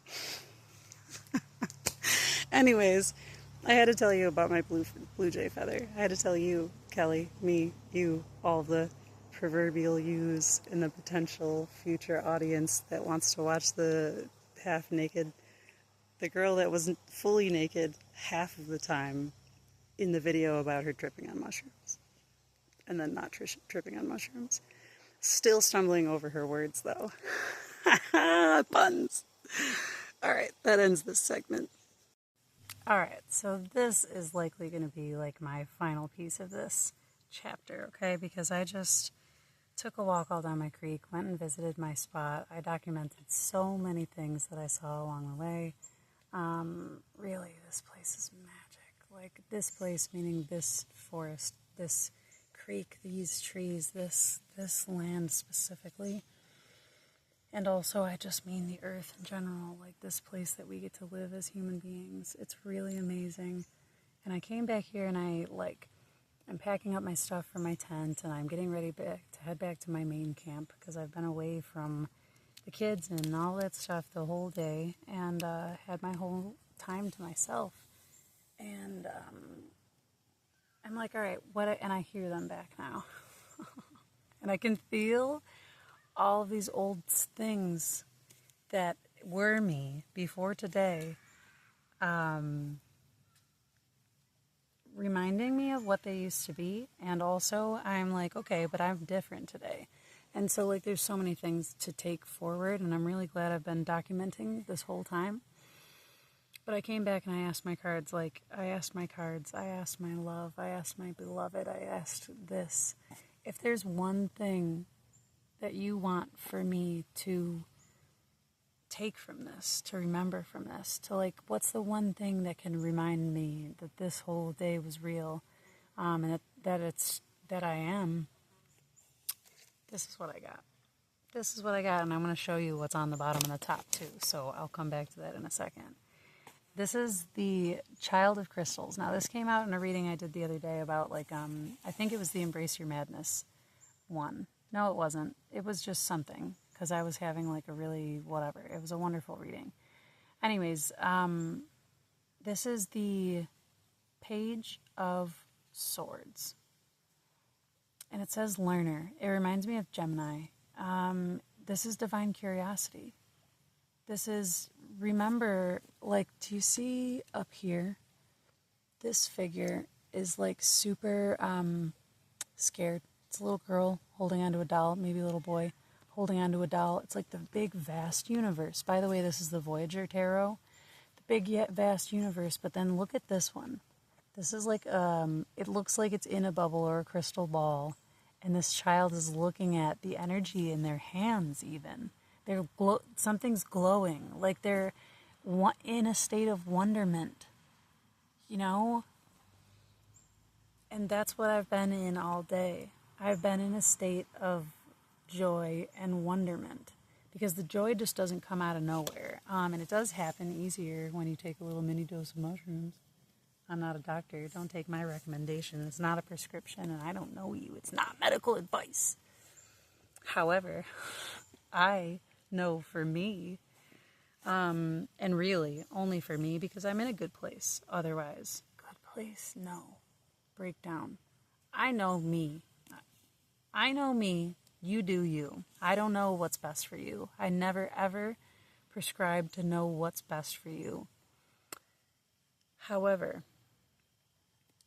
Anyways, I had to tell you about my blue jay feather. I had to tell you, Kelly, me, you, all the proverbial yous in the potential future audience that wants to watch the half naked, the girl that wasn't fully naked half of the time in the video about her tripping on mushrooms. And then not tripping on mushrooms. Still stumbling over her words, though. Puns. Alright, that ends this segment. Alright, so this is likely going to be like my final piece of this chapter, okay? Because I just took a walk all down my creek, went and visited my spot. I documented so many things that I saw along the way. Really, this place is magic. Like, this place, meaning this forest, this creek, these trees, this land specifically. And also, I just mean the earth in general, like this place that we get to live as human beings. It's really amazing. And I came back here and I'm packing up my stuff for my tent, and I'm getting ready to head back to my main camp because I've been away from the kids and all that stuff the whole day, and had my whole time to myself. And I'm like, all right, and I hear them back now. And I can feel all of these old things that were me before today, reminding me of what they used to be. And also I'm like, okay, but I'm different today. And so like there's so many things to take forward, and I'm really glad I've been documenting this whole time. But I came back and I asked my cards, I asked my love, I asked my beloved, I asked this. If there's one thing that you want for me to take from this, to remember from this, to like, what's the one thing that can remind me that this whole day was real, and that I am, this is what I got. And I'm going to show you what's on the bottom and the top too, so I'll come back to that in a second. This is the Child of Crystals. Now, this came out in a reading I did the other day about, like, I think it was the Embrace Your Madness one. No, it wasn't. It was just something, because I was having, like, a really whatever. It was a wonderful reading. Anyways, this is the Page of Swords. And it says learner. It reminds me of Gemini. This is divine curiosity. This is, remember, like, do you see up here? This figure is, like, super scared. It's a little girl holding onto a doll, maybe a little boy holding onto a doll. It's like the big, vast universe. By the way, this is the Voyager Tarot. The big, yet vast universe. But then look at this one. This is like, it looks like it's in a bubble or a crystal ball. And this child is looking at the energy in their hands even. Something's glowing, like they're in a state of wonderment, you know? And that's what I've been in all day. I've been in a state of joy and wonderment, because the joy just doesn't come out of nowhere. And it does happen easier when you take a little mini dose of mushrooms. I'm not a doctor. Don't take my recommendation. It's not a prescription, and I don't know you. It's not medical advice. However, I know for me, and really only for me, because I'm in a good place. Otherwise, good place? No. Breakdown. I know me. I know me. You do you. I don't know what's best for you. I never, ever prescribe to know what's best for you. However,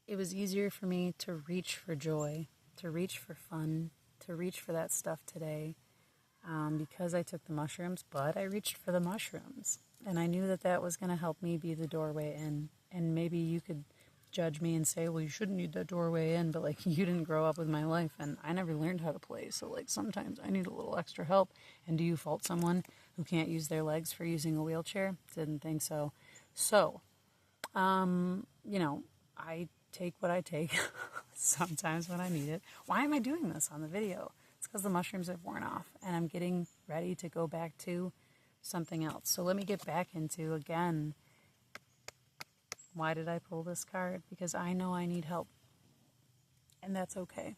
it was easier for me to reach for joy, to reach for fun, to reach for that stuff today, because I took the mushrooms, but I reached for the mushrooms. And I knew that that was going to help me be the doorway in. And maybe you could judge me and say, well, you shouldn't need that doorway in, but, like, you didn't grow up with my life, and I never learned how to play, so, like, sometimes I need a little extra help. And do you fault someone who can't use their legs for using a wheelchair? Didn't think so. So, you know, I take what I take sometimes when I need it. Why am I doing this on the video? It's because the mushrooms have worn off, and I'm getting ready to go back to something else. So let me get back into, again, why did I pull this card? Because I know I need help. And that's okay.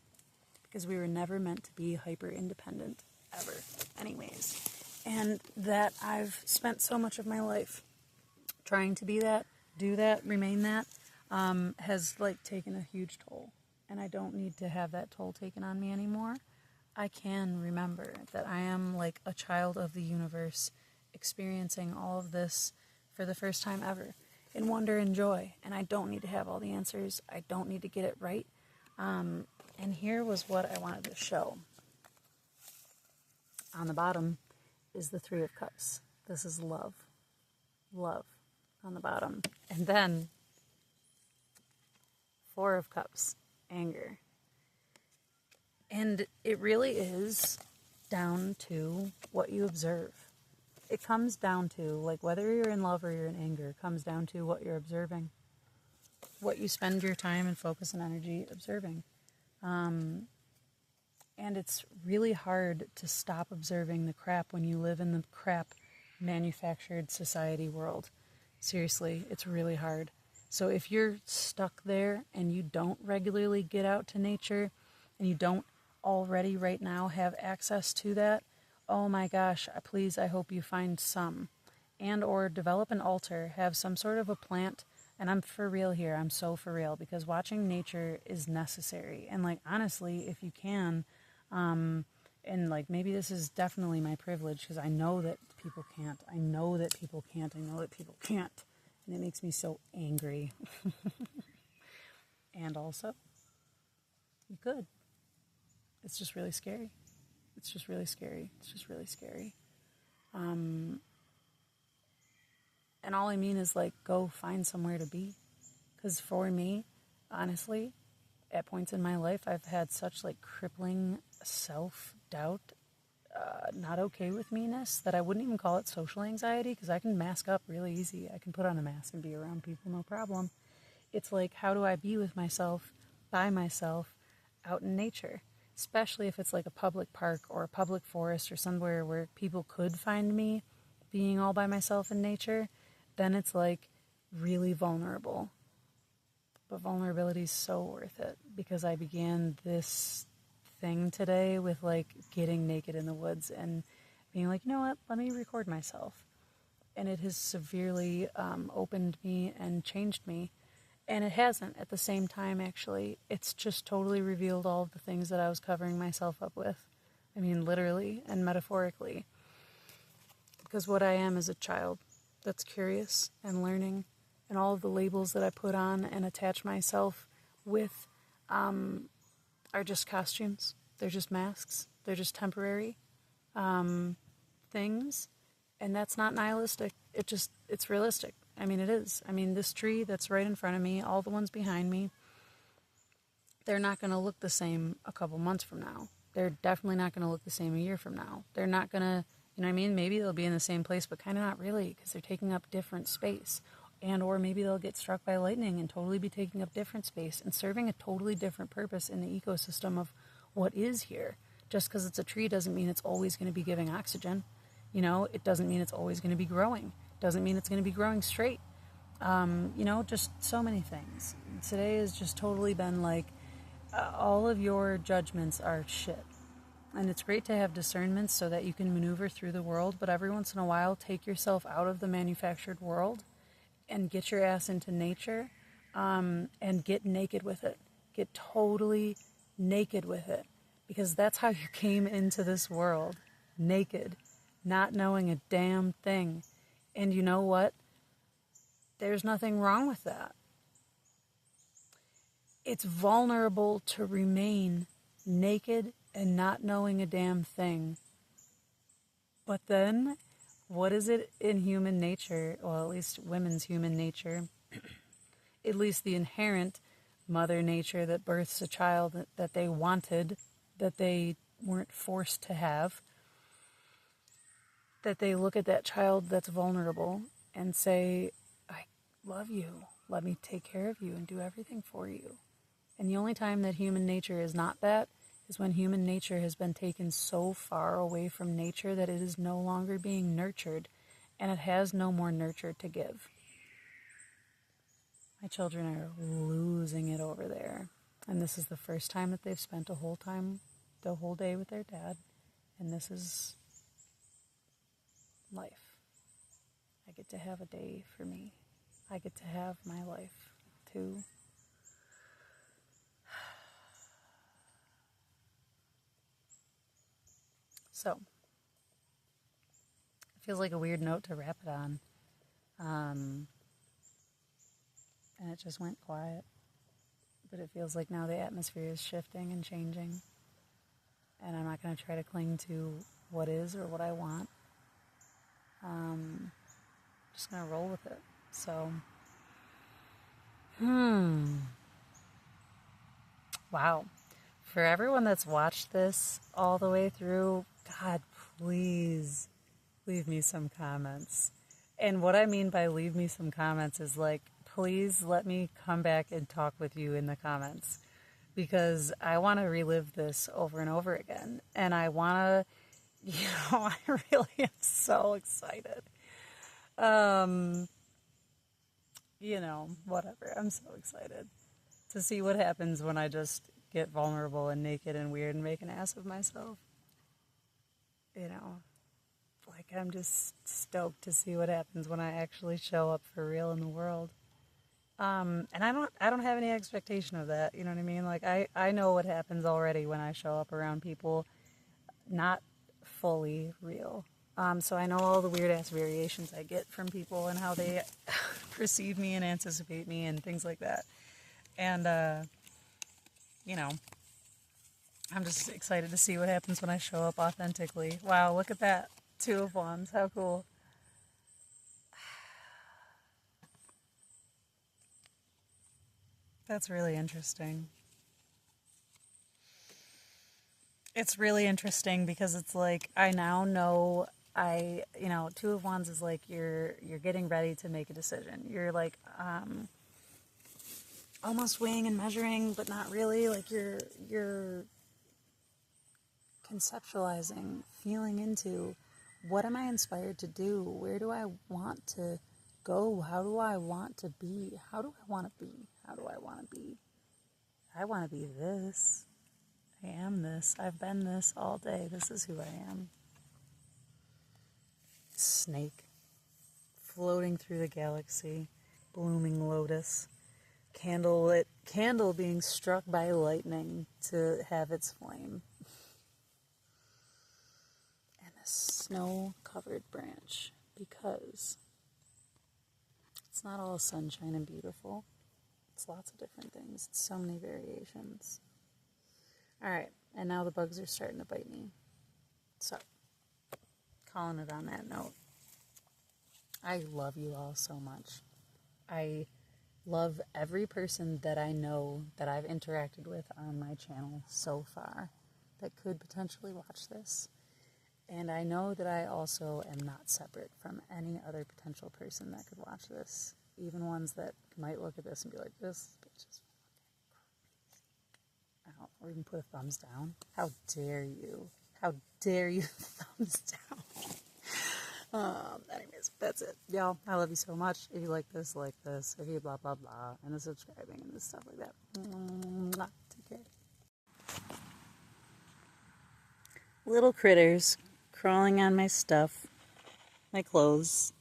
Because we were never meant to be hyper independent, ever. Anyways. And that I've spent so much of my life trying to be that, do that, remain that, has, like, taken a huge toll. And I don't need to have that toll taken on me anymore. I can remember that I am, like, a child of the universe, experiencing all of this for the first time ever, in wonder and joy. And I don't need to have all the answers. I don't need to get it right. And here was what I wanted to show. On the bottom is the Three of Cups. This is love. Love on the bottom. And then Four of Cups, anger. And it really is down to what you observe. It comes down to, like, whether you're in love or you're in anger, it comes down to what you're observing. What you spend your time and focus and energy observing. And it's really hard to stop observing the crap when you live in the crap manufactured society world. Seriously, it's really hard. So if you're stuck there and you don't regularly get out to nature, and you don't already right now have access to that, oh my gosh, please, I hope you find some. And or develop an altar, have some sort of a plant. And I'm for real here, I'm so for real, because watching nature is necessary. And, like, honestly, if you can, and, like, maybe this is definitely my privilege, because I know that people can't. I know that people can't. I know that people can't. And it makes me so angry. And also, you could. It's just really scary. It's just really scary. It's just really scary. And all I mean is, like, go find somewhere to be. Because for me, honestly, at points in my life, I've had such, like, crippling self-doubt, not okay with me-ness, that I wouldn't even call it social anxiety, because I can mask up really easy. I can put on a mask and be around people, no problem. It's like, how do I be with myself, by myself, out in nature? Especially if it's like a public park or a public forest or somewhere where people could find me being all by myself in nature. Then it's like, really vulnerable. But vulnerability is so worth it, because I began this thing today with like getting naked in the woods and being like, you know what, let me record myself. And it has severely opened me and changed me. And it hasn't at the same time, actually. It's just totally revealed all of the things that I was covering myself up with. I mean, literally and metaphorically. Because what I am is a child that's curious and learning. And all of the labels that I put on and attach myself with are just costumes. They're just masks. They're just temporary things. And that's not nihilistic. It's realistic. I mean, it is. I mean, this tree that's right in front of me, all the ones behind me, they're not going to look the same a couple months from now. They're definitely not going to look the same a year from now. They're not going to, you know what I mean? Maybe they'll be in the same place, but kind of not really, because they're taking up different space. And or maybe they'll get struck by lightning and totally be taking up different space and serving a totally different purpose in the ecosystem of what is here. Just because it's a tree doesn't mean it's always going to be giving oxygen. You know, it doesn't mean it's always going to be growing. Doesn't mean it's going to be growing straight. You know, just so many things. Today has just totally been like, all of your judgments are shit. And it's great to have discernment so that you can maneuver through the world, but every once in a while, take yourself out of the manufactured world and get your ass into nature, and get naked with it. Get totally naked with it. Because that's how you came into this world. Naked. Not knowing a damn thing. And you know what? There's nothing wrong with that. It's vulnerable to remain naked and not knowing a damn thing. But then, what is it in human nature, well, at least women's human nature, at least the inherent mother nature that births a child that they wanted, that they weren't forced to have, that they look at that child that's vulnerable and say, I love you, let me take care of you and do everything for you. And the only time that human nature is not that is when human nature has been taken so far away from nature that it is no longer being nurtured, and it has no more nurture to give. My children are losing it over there. And this is the first time that they've spent the whole day with their dad. And this is life. I get to have a day for me. I get to have my life too. So, it feels like a weird note to wrap it on. And it just went quiet. But it feels like now the atmosphere is shifting and changing. And I'm not going to try to cling to what is or what I want. Just going to roll with it. So, wow. For everyone that's watched this all the way through, God, please leave me some comments. And what I mean by leave me some comments is like, please let me come back and talk with you in the comments, because I want to relive this over and over again. And I want to, I really am so excited. Whatever. I'm so excited to see what happens when I just get vulnerable and naked and weird and make an ass of myself. Like I'm just stoked to see what happens when I actually show up for real in the world. And I don't have any expectation of that. You know what I mean? Like I know what happens already when I show up around people not fully real. So I know all the weird ass variations I get from people and how they perceive me and anticipate me and things like that. And, I'm just excited to see what happens when I show up authentically. Wow, look at that. 2 of Wands. How cool. That's really interesting. It's really interesting because it's like I now know 2 of Wands is like you're getting ready to make a decision. You're like almost weighing and measuring, but not really. Like you're conceptualizing, feeling into what am I inspired to do? Where do I want to go? How do I want to be? How do I want to be? How do I want to be? I want to be this. I am this. I've been this all day. This is who I am. Snake, floating through the galaxy, blooming lotus, candle being struck by lightning to have its flame, and a snow-covered branch, because it's not all sunshine and beautiful. It's lots of different things. It's so many variations. All right, and now the bugs are starting to bite me. So, calling it on that note. I love you all so much. I love every person that I know that I've interacted with on my channel so far that could potentially watch this. And I know that I also am not separate from any other potential person that could watch this. Even ones that might look at this and be like, this bitch is out, or even put a thumbs down. How dare you? How dare you thumbs down? Anyways, that's it. Y'all, I love you so much. If you like this, If you blah, blah, blah, and the subscribing and the stuff like that. Take care. Little critters crawling on my stuff, my clothes,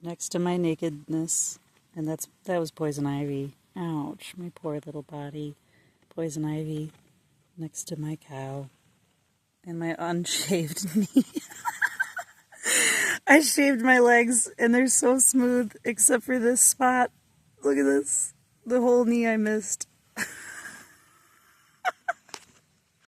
next to my nakedness. And that was poison ivy. Ouch, my poor little body. Poison ivy next to my cow and my unshaved knee. I shaved my legs and they're so smooth except for this spot. Look at this. The whole knee I missed.